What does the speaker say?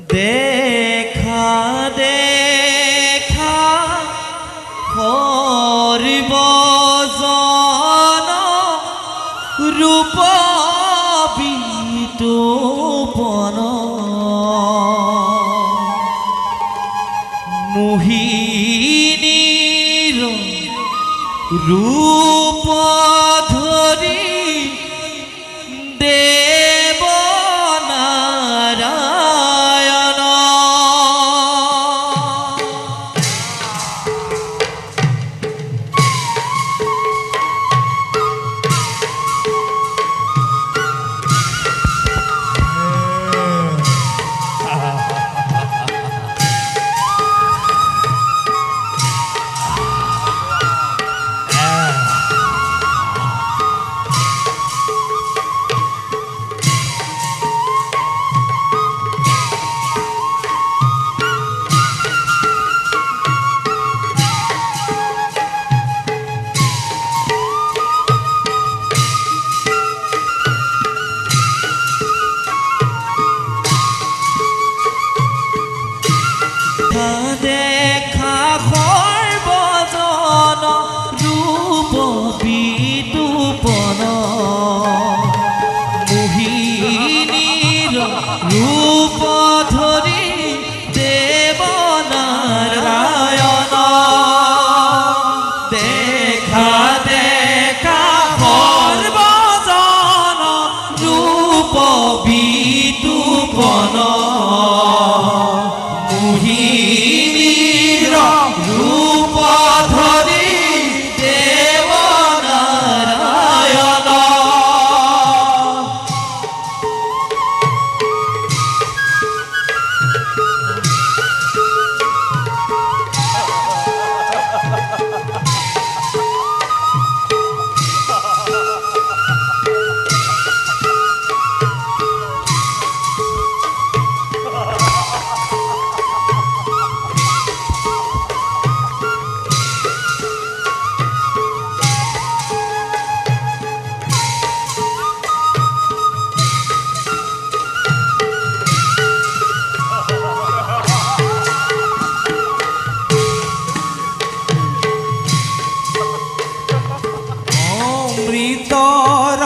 দেখা দেখা করব জন রূপ বিতোপন মোহিনীর রূপ ধরি দেব নারায়ণ দেখা করব জন রূপ বিতোপন মোহিনীর রূপ ধরি দেব নারায়ণ দেখা দেখা করব জন রূপ বিতোপন মোহিনীর রূপ ধরি দেব নারায়ণ অমৃতর